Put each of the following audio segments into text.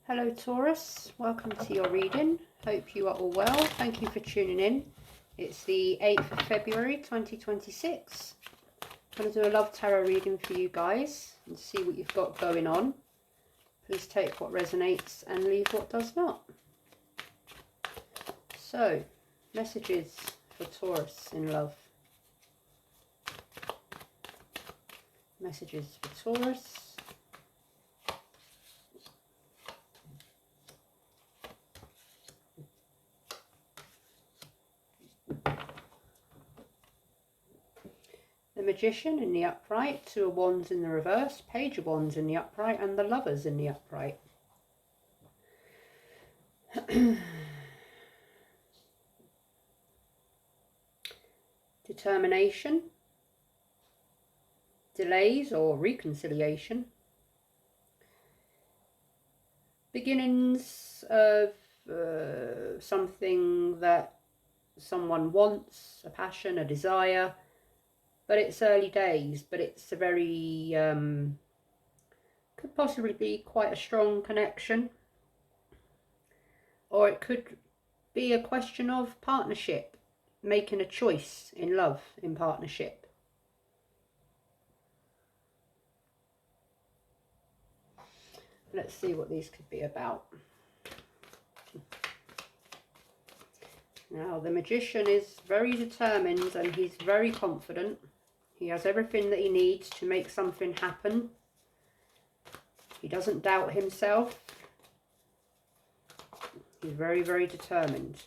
Hello Taurus, welcome to your reading. Hope you are all well. Thank you for tuning in. It's the 8th of February 2026. I'm going to do a love tarot reading for you guys and see what you've got going on. Please take what resonates and leave what does not. So, messages for Taurus in love. Messages for Taurus. The Magician in the upright, Two of Wands in the reverse, Page of Wands in the upright, and the Lovers in the upright. Determination, delays or reconciliation, beginnings of something that someone wants, a passion, a desire. But it's early days, but it's a very, could possibly be quite a strong connection. Or it could be a question of partnership, making a choice in love, in partnership. Let's see what these could be about. Now, the Magician is very determined and he's very confident. He has everything that he needs to make something happen. He doesn't doubt himself. He's very, very determined.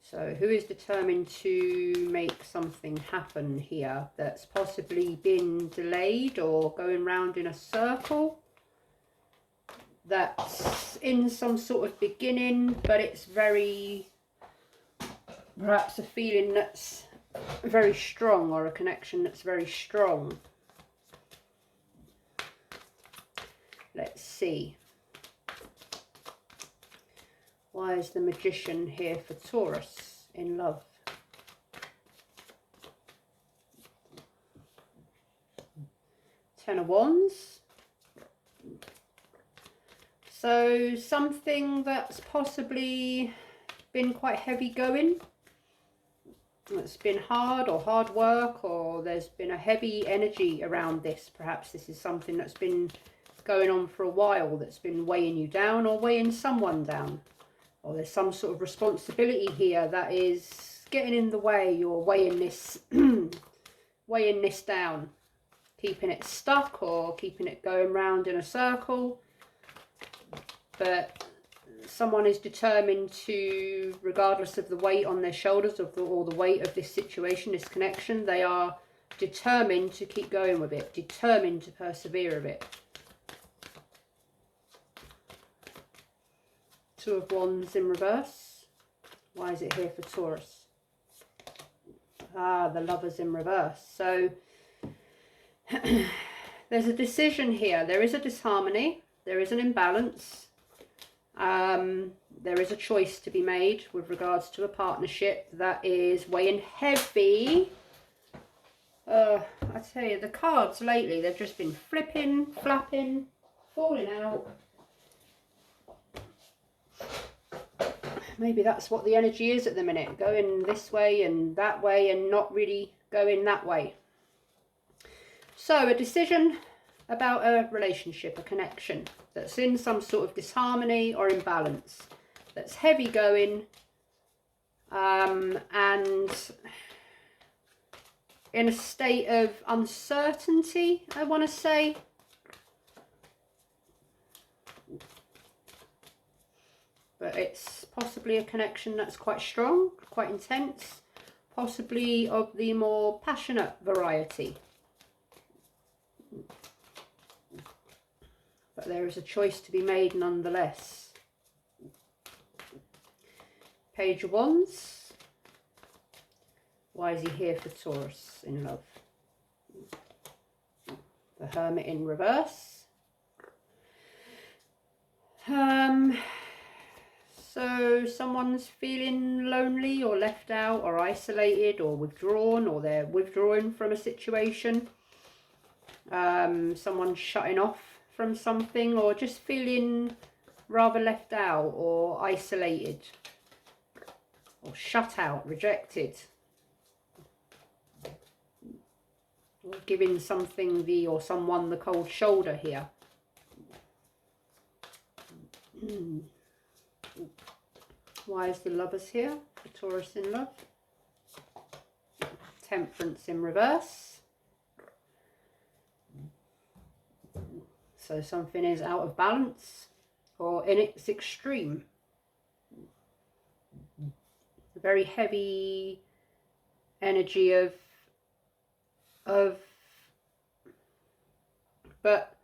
So who is determined to make something happen here that's possibly been delayed or going round in a circle? That's in some sort of beginning, but it's very... perhaps a feeling that's very strong or a connection that's very strong. Let's see. Why is the Magician here for Taurus in love? Ten of Wands. So something that's possibly been quite heavy going. It's been hard or hard work, or there's been a heavy energy around this. Perhaps this is something that's been going on for a while, that's been weighing you down or weighing someone down. Or there's some sort of responsibility here that is getting in the way or weighing this, weighing this down. Keeping it stuck or keeping it going round in a circle. But someone is determined to, regardless of the weight on their shoulders or the weight of this situation, this connection, they are determined to keep going with it, determined to persevere with it. Two of Wands in reverse. Why is it here for Taurus? Ah, the Lovers in reverse. So there's a decision here. There is a disharmony. There is an imbalance. There is a choice to be made with regards to a partnership that is weighing heavy. I tell you, the cards lately, they've just been flipping, flapping, falling out. Maybe that's what the energy is at the minute, going this way and that way and not really going that way. So a decision about a relationship, a connection that's in some sort of disharmony or imbalance, that's heavy going and in a state of uncertainty, I want to say. But it's possibly a connection that's quite strong, quite intense, possibly of the more passionate variety. But there is a choice to be made nonetheless. Page of Wands. Why is he here for Taurus in love? The Hermit in reverse. So someone's feeling lonely or left out or isolated or withdrawn, or they're withdrawing from a situation. Someone shutting off from something, or just feeling rather left out or isolated or shut out, rejected, or giving something or someone the cold shoulder here. Why is the Lovers here for Taurus in love? Temperance in reverse. So something is out of balance or in its extreme. A very heavy energy but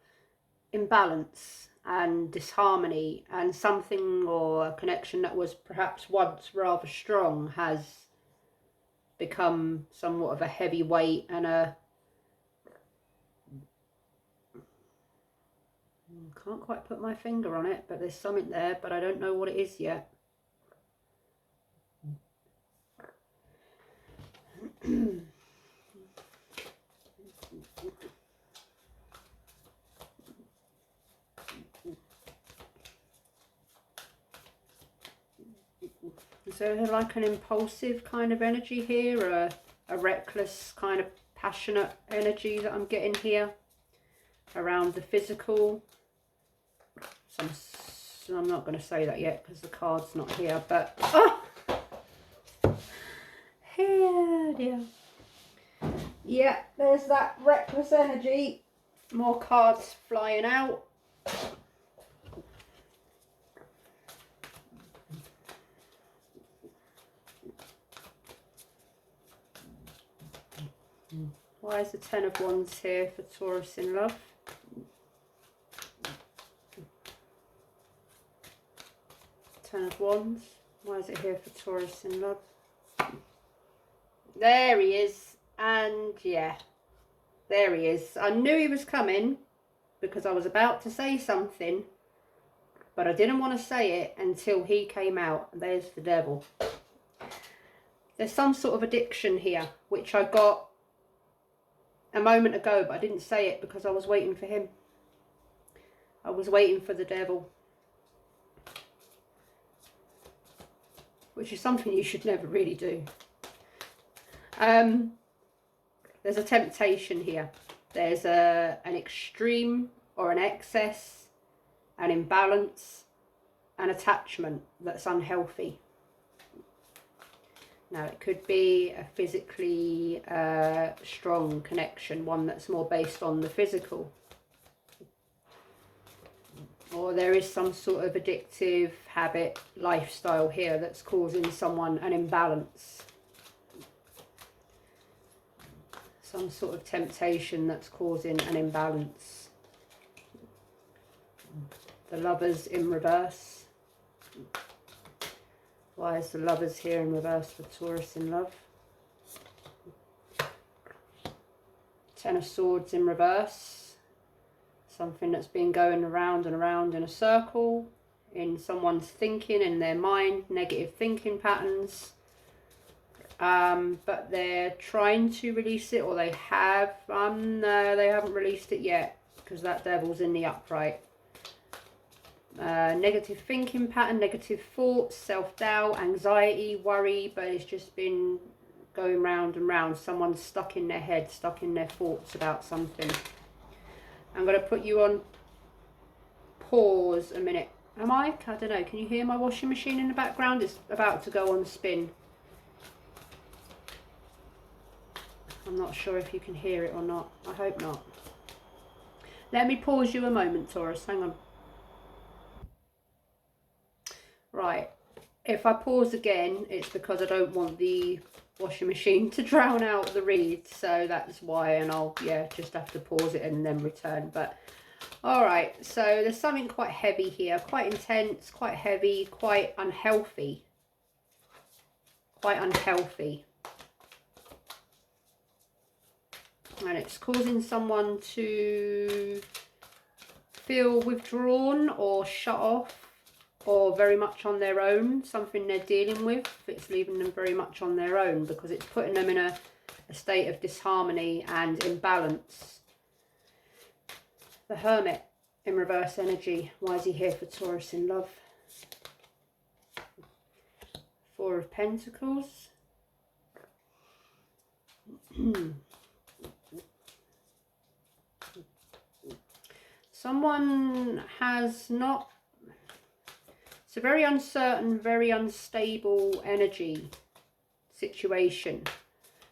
imbalance and disharmony, and something or a connection that was perhaps once rather strong has become somewhat of a heavy weight and a can't quite put my finger on it, but there's something there, but I don't know what it is yet. Is there like an impulsive kind of energy here, or a reckless kind of passionate energy that I'm getting here around the physical? I'm not going to say that yet because the card's not here, but here, dear. Yeah, there's that reckless energy. More cards flying out. Why is the Ten of Wands here for Taurus in love? Ten of Wands. Why is it here for Taurus in love? There he is. And yeah, there he is. I knew he was coming because I was about to say something, but I didn't want to say it until he came out. And there's the Devil. There's some sort of addiction here, which I got a moment ago, but I didn't say it because I was waiting for him. I was waiting for the Devil. Which is something you should never really do. There's a temptation here. There's an extreme or an excess, an imbalance, an attachment that's unhealthy. Now, it could be a physically strong connection, one that's more based on the physical. Or there is some sort of addictive habit, lifestyle here that's causing someone an imbalance. Some sort of temptation that's causing an imbalance. The Lovers in reverse. Why is the Lovers here in reverse for Taurus in love? Ten of Swords in reverse. Something that's been going around and around in a circle in someone's thinking, in their mind, negative thinking patterns. But they're trying to release it, or they have. No, they haven't released it yet because that Devil's in the upright. Negative thinking pattern, negative thoughts, self-doubt, anxiety, worry, but it's just been going round and round. Someone's stuck in their head, stuck in their thoughts about something. I'm going to put you on pause a minute. Am I? I don't know. Can you hear my washing machine in the background? It's about to go on spin. I'm not sure if you can hear it or not. I hope not. Let me pause you a moment, Taurus. Hang on. Right. If I pause again, it's because I don't want the washing machine to drown out the read. So that's why, and I'll, yeah, just have to pause it and then return. But, all right. So there's something quite heavy here. Quite intense, quite heavy, quite unhealthy. Quite unhealthy. And it's causing someone to feel withdrawn or shut off or very much on their own. Something they're dealing with, it's leaving them very much on their own because it's putting them in a state of disharmony and imbalance. The Hermit in reverse energy. Why is he here for Taurus in love? Four of Pentacles. Someone has not... It's a very uncertain, very unstable energy situation.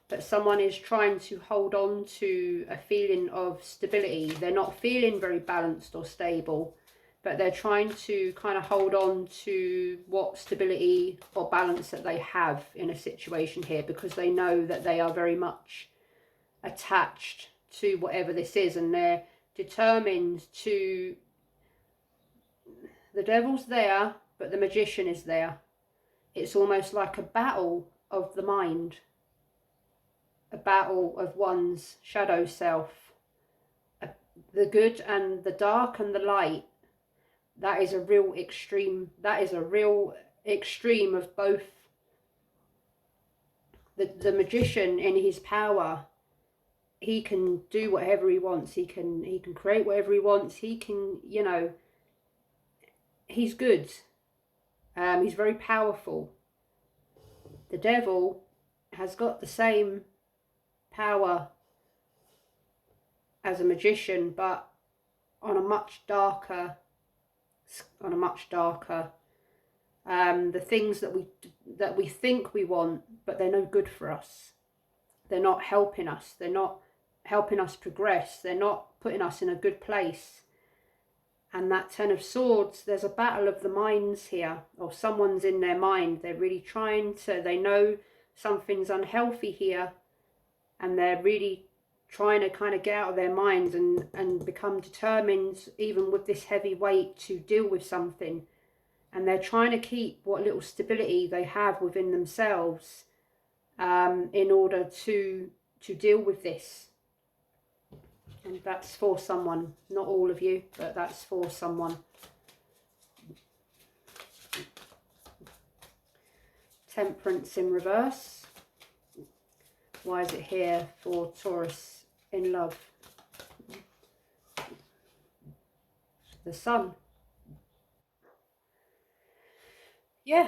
But someone is trying to hold on to a feeling of stability. They're not feeling very balanced or stable, but they're trying to kind of hold on to what stability or balance that they have in a situation here, because they know that they are very much attached to whatever this is, and they're determined to... The Devil's there, but the Magician is there. It's almost like a battle of the mind. A battle of one's shadow self. The good and the dark and the light. That is a real extreme. That is a real extreme of both. The Magician, in his power, he can do whatever he wants. He can create whatever he wants. He can, you know, he's good. He's very powerful. The Devil has got the same power as a magician, but on a much darker, the things that we think we want, but they're no good for us. They're not helping us. They're not helping us progress. They're not putting us in a good place. And that Ten of Swords, there's a battle of the minds here, or someone's in their mind. They're really trying to, they know something's unhealthy here, and they're really trying to kind of get out of their minds and become determined, even with this heavy weight, to deal with something. And they're trying to keep what little stability they have within themselves in order to deal with this. And that's for someone, not all of you, but that's for someone. Temperance in reverse. Why is it here for Taurus in love? The Sun. Yeah,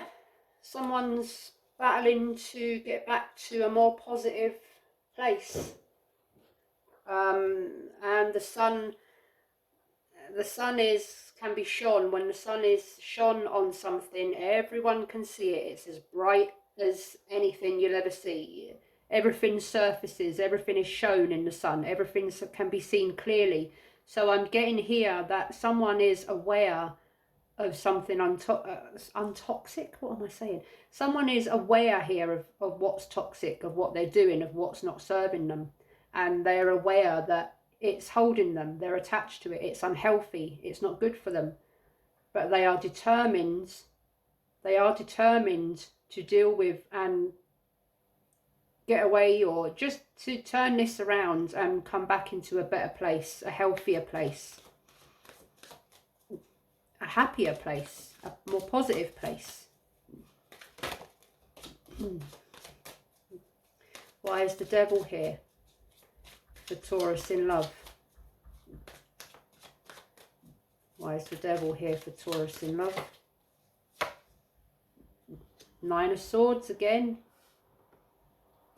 someone's battling to get back to a more positive place. And the sun can be shone. When the sun is shone on something, everyone can see it. It's as bright as anything you'll ever see. Everything surfaces, everything is shown in the sun, everything can be seen clearly. So I'm getting here that someone is aware of something untoxic. What am I saying? Someone is aware here of what's toxic, of what they're doing, of what's not serving them. And they're aware that it's holding them, they're attached to it, it's unhealthy, it's not good for them. But they are determined to deal with and get away, or just to turn this around and come back into a better place, a healthier place, a happier place, a more positive place. Why is the Devil here for Taurus in love? Why is the Devil here for Taurus in love? Nine of Swords again.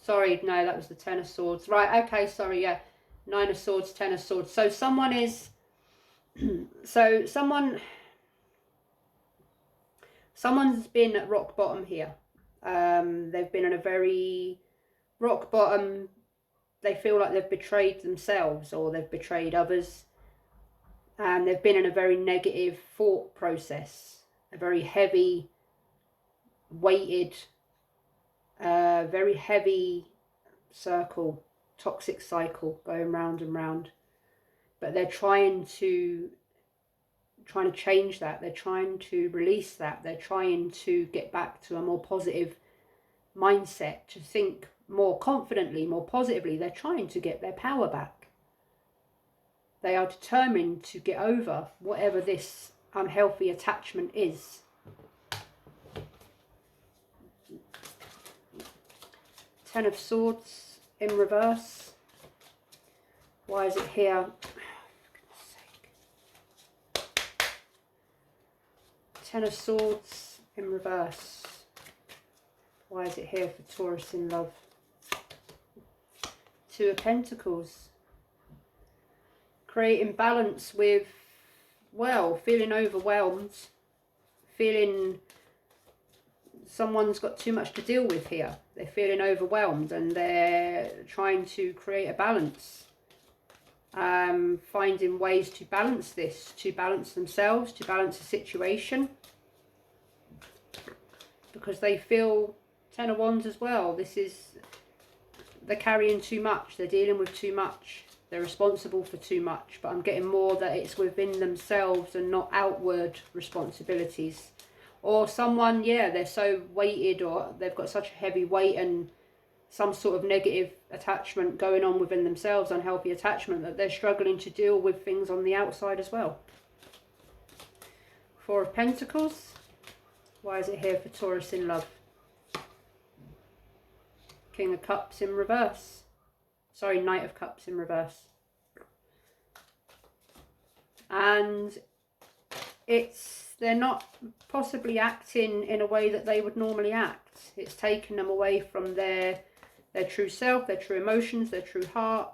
Sorry, no, that was the Ten of Swords. Right, okay, sorry, yeah. Nine of Swords, Ten of Swords. So someone is... someone's been at rock bottom here. They've been in a very rock bottom. They feel like they've betrayed themselves, or they've betrayed others. And they've been in a very negative thought process. A very heavy, weighted... very heavy circle, toxic cycle going round and round. But they're trying to change that. They're trying to release that. They're trying to get back to a more positive mindset, to think more confidently, more positively. They're trying to get their power back. They are determined to get over whatever this unhealthy attachment is. Ten of Swords in reverse. Why is it here? Oh, for goodness sake. Ten of Swords in reverse. Why is it here for Taurus in love? Two of Pentacles. Creating balance with, well, feeling overwhelmed. Feeling someone's got too much to deal with here. They're feeling overwhelmed and they're trying to create a balance. Finding ways to balance this, to balance themselves, to balance the situation. Because they feel, Ten of Wands as well, this is, they're carrying too much, they're dealing with too much, they're responsible for too much, but I'm getting more that it's within themselves and not outward responsibilities. Or someone, yeah, they're so weighted, or they've got such a heavy weight and some sort of negative attachment going on within themselves, unhealthy attachment, that they're struggling to deal with things on the outside as well. Four of Pentacles. Why is it here for Taurus in love? King of Cups in reverse. Sorry, Knight of Cups in reverse. And they're not possibly acting in a way that they would normally act. It's taken them away from their true self, their true emotions, their true heart.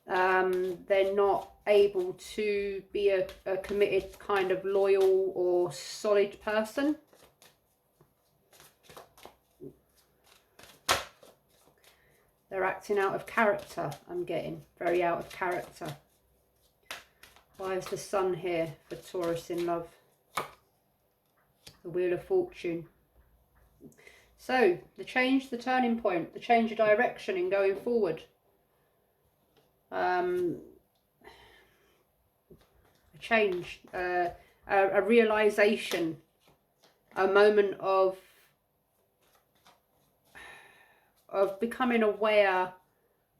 They're not able to be a committed, kind of loyal or solid person. They're acting out of character, I'm getting. Very out of character. Why is the Sun here for Taurus in love? The Wheel of Fortune. So, the change, the turning point, the change of direction in going forward. A change, a realization, a moment of becoming aware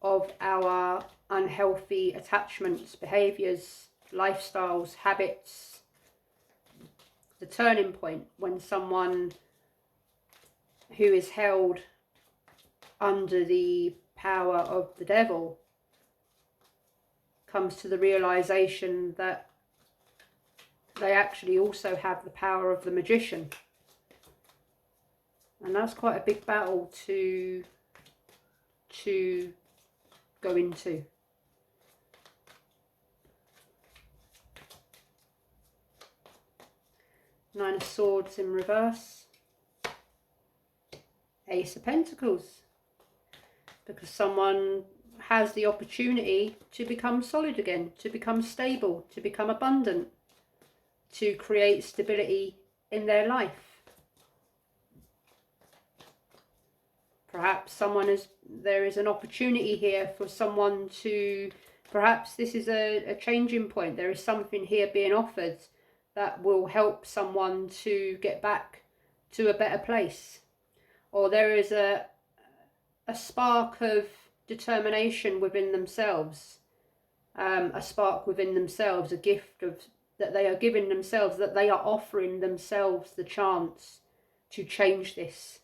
of our unhealthy attachments, behaviours, lifestyles, habits. The turning point when someone who is held under the power of the devil comes to the realization that they actually also have the power of the magician. And that's quite a big battle to go into. Nine of Swords in reverse. Ace of Pentacles. Because someone has the opportunity to become solid again, to become stable, to become abundant, to create stability in their life. Perhaps there is an opportunity here for someone to, perhaps this is a changing point. There is something here being offered that will help someone to get back to a better place. Or there is a spark of determination within themselves, a spark within themselves, a gift that they are giving themselves, that they are offering themselves the chance to change this.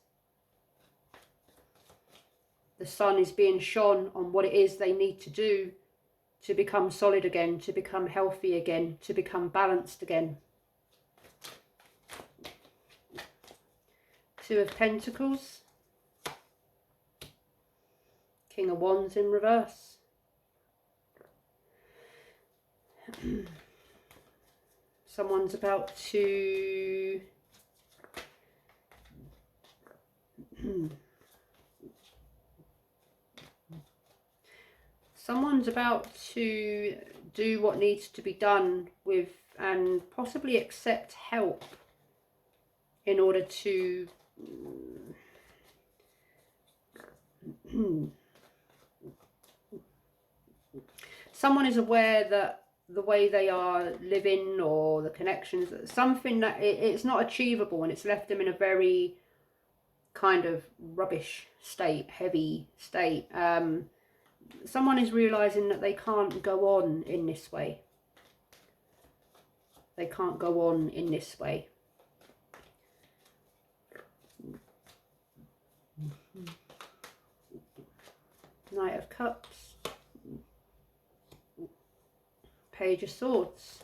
The sun is being shone on what it is they need to do to become solid again, to become healthy again, to become balanced again. Two of Pentacles. King of Wands in reverse. Someone's about to someone's about to do what needs to be done with, and possibly accept help in order to someone is aware that the way they are living, or the connections, something that it's not achievable, and it's left them in a very kind of rubbish state, heavy state. Someone is realizing that they can't go on in this way. They can't go on in this way. Knight of Cups. Page of Swords.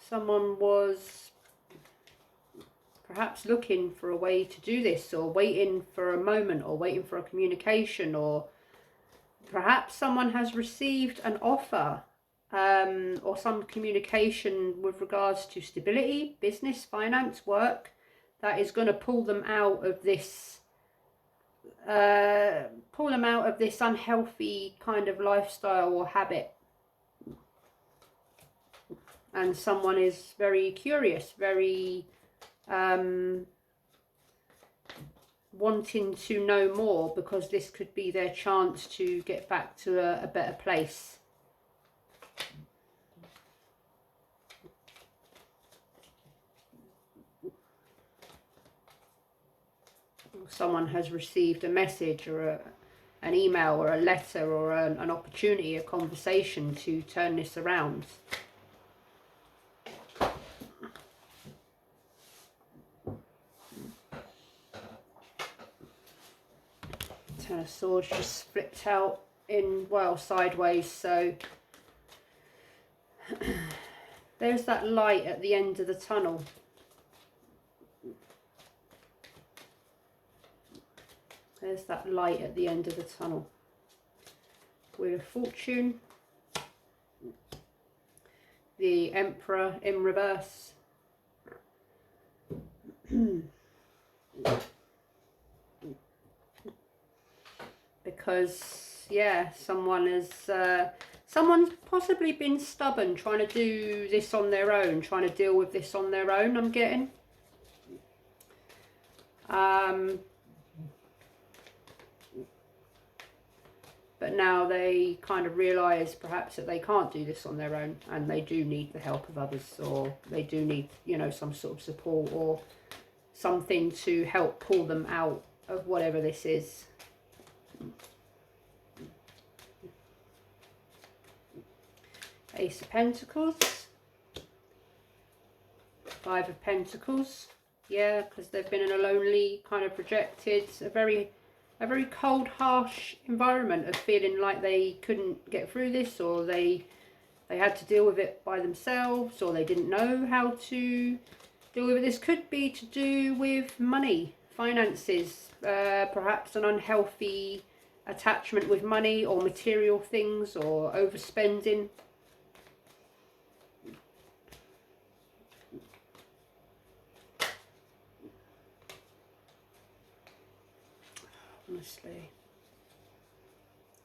someone was perhaps looking for a way to do this, or waiting for a moment, or waiting for a communication, or perhaps someone has received an offer or some communication with regards to stability, business, finance, work, that is going to pull them out of this unhealthy kind of lifestyle or habit. And someone is very curious, very wanting to know more, because this could be their chance to get back to a better place. Someone has received a message or an email or a letter or an opportunity, a conversation to turn this around. Ten of Swords just flipped out in, well, sideways, so there's that light at the end of the tunnel. There's that light at the end of the tunnel. Wheel of Fortune. The Emperor in reverse. Because, yeah, someone's possibly been stubborn, trying to do this on their own, trying to deal with this on their own, I'm getting. But now they kind of realise perhaps that they can't do this on their own, and they do need the help of others, or they do need, you know, some sort of support or something to help pull them out of whatever this is. Ace of Pentacles. Five of Pentacles. Yeah, because they've been in a lonely, kind of projected, a very cold, harsh environment of feeling like they couldn't get through this, or they had to deal with it by themselves, or they didn't know how to deal with it. This could be to do with money, finances, perhaps an unhealthy attachment with money or material things, or overspending. Honestly.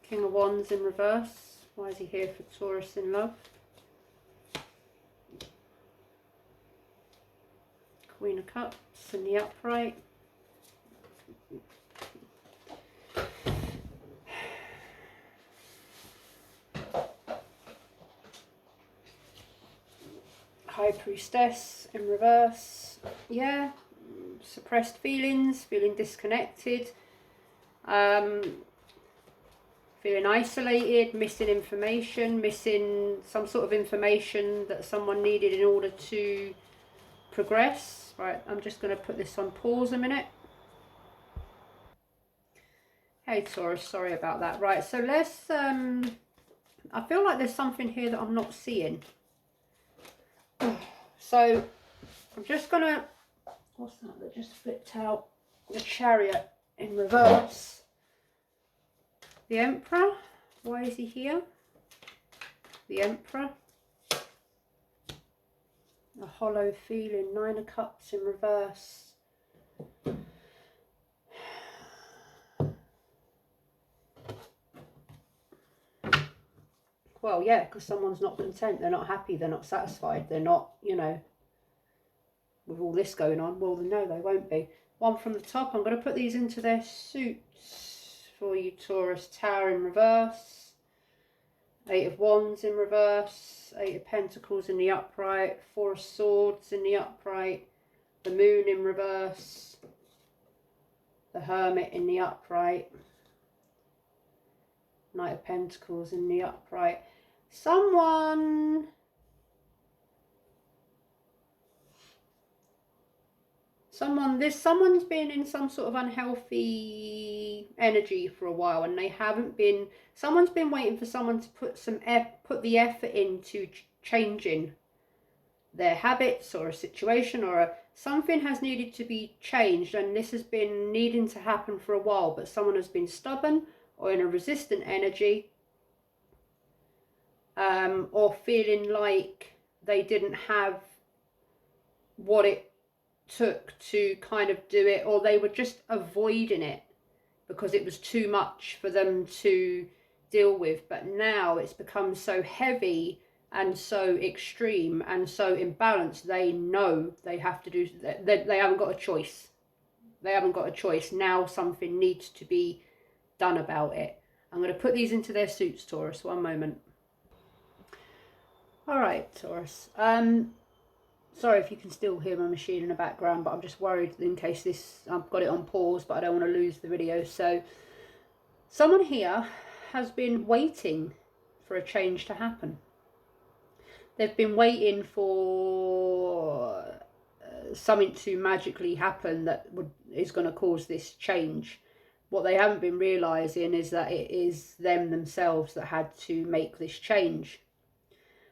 King of Wands in reverse. Why is he here for Taurus in love? Queen of Cups in the upright. High Priestess in reverse. Yeah. Suppressed feelings, feeling disconnected. Feeling isolated, missing information, missing some sort of information that someone needed in order to progress. Right, I'm just going to put this on pause a minute. Hey Taurus, sorry about that. Right, so let's, I feel like there's something here that I'm not seeing. So, I'm just going to, what's that just flipped out? The Chariot in reverse. The Emperor, why is he here? The Emperor. A hollow feeling, Nine of Cups in reverse. Well, yeah, because someone's not content, they're not happy, they're not satisfied, they're not, you know, with all this going on. Well, no, they won't be. One from the top, I'm going to put these into their suits for you, Taurus. Tower in reverse. Eight of Wands in reverse. Eight of Pentacles in the upright. Four of Swords in the upright. The Moon in reverse. The Hermit in the upright. Knight of Pentacles in the upright. Someone's been in some sort of unhealthy energy for a while, and they haven't been, someone's been waiting for someone to put the effort into changing their habits or a situation or something has needed to be changed, and this has been needing to happen for a while, but someone has been stubborn or in a resistant energy, or feeling like they didn't have what it took to kind of do it, or they were just avoiding it because it was too much for them to deal with. But now it's become so heavy and so extreme and so imbalanced, they know they have to do, they haven't got a choice. They haven't got a choice. Now something needs to be done about it. I'm going to put these into their suits, Taurus. One moment. All right, Taurus. Sorry if you can still hear my machine in the background, but I'm just worried in case this, I've got it on pause, but I don't want to lose the video. So someone here has been waiting for a change to happen. They've been waiting for something to magically happen that is going to cause this change. What they haven't been realising is that it is them themselves that had to make this change.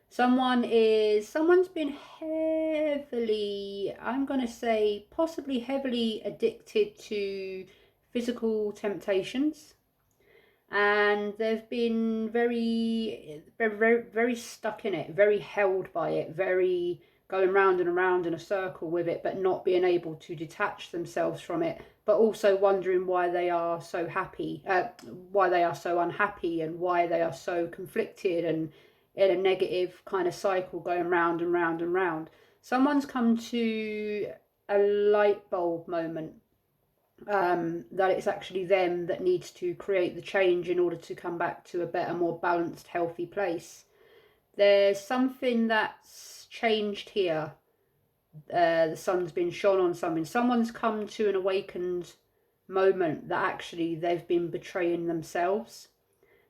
Someone's been heavily, I'm going to say possibly heavily addicted to physical temptations. And they've been very, very, very stuck in it, very held by it, very going round and around in a circle with it, but not being able to detach themselves from it, but also wondering why they are so happy, why they are so unhappy, and why they are so conflicted and in a negative kind of cycle going round and round and round. Someone's come to a light bulb moment. That it's actually them that needs to create the change in order to come back to a better, more balanced, healthy place. There's something that's changed here. The sun's been shone on something. Someone's come to an awakened moment that actually they've been betraying themselves.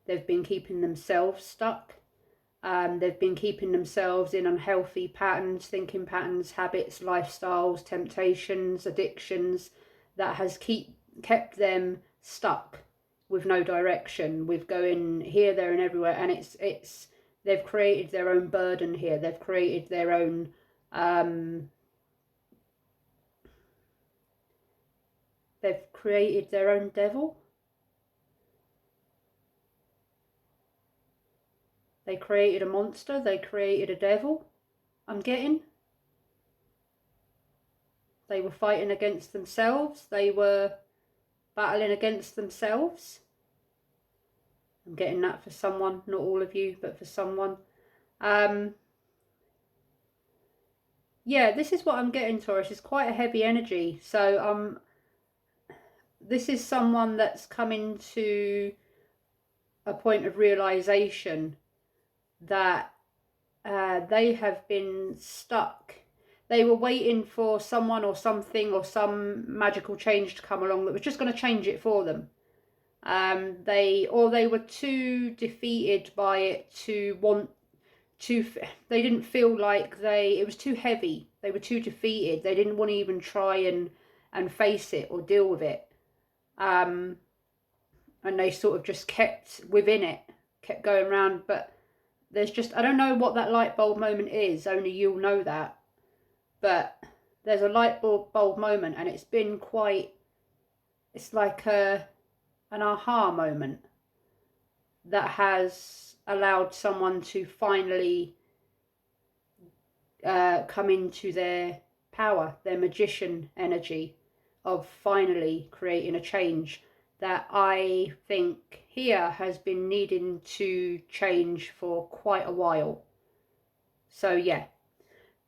They've been keeping themselves stuck. They've been keeping themselves in unhealthy patterns, thinking patterns, habits, lifestyles, temptations, addictions, that has kept them stuck with no direction, with going here, there and everywhere. And it's they've created their own burden here. They've created their own devil. They created a monster. They created a devil, I'm getting. They were fighting against themselves. They were battling against themselves. I'm getting that for someone, not all of you, but for someone. Yeah, this is what I'm getting, Taurus. It's quite a heavy energy. So this is someone that's coming to a point of realization that they have been stuck. They were waiting for someone or something or some magical change to come along that was just going to change it for them. They were too defeated by it to want to. They didn't feel like it was too heavy. They were too defeated. They didn't want to even try and face it or deal with it. And they sort of just kept within it, kept going around. But there's just, I don't know what that light bulb moment is. Only you'll know that. But there's a light bulb moment, and it's been quite, it's like an aha moment that has allowed someone to finally come into their power, their magician energy of finally creating a change that I think here has been needing to change for quite a while. So yeah.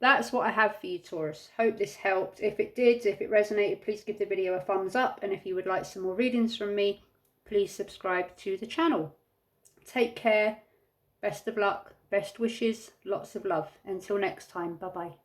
That's what I have for you, Taurus. Hope this helped. If it did, if it resonated, please give the video a thumbs up. And if you would like some more readings from me, please subscribe to the channel. Take care. Best of luck. Best wishes. Lots of love. Until next time. Bye-bye.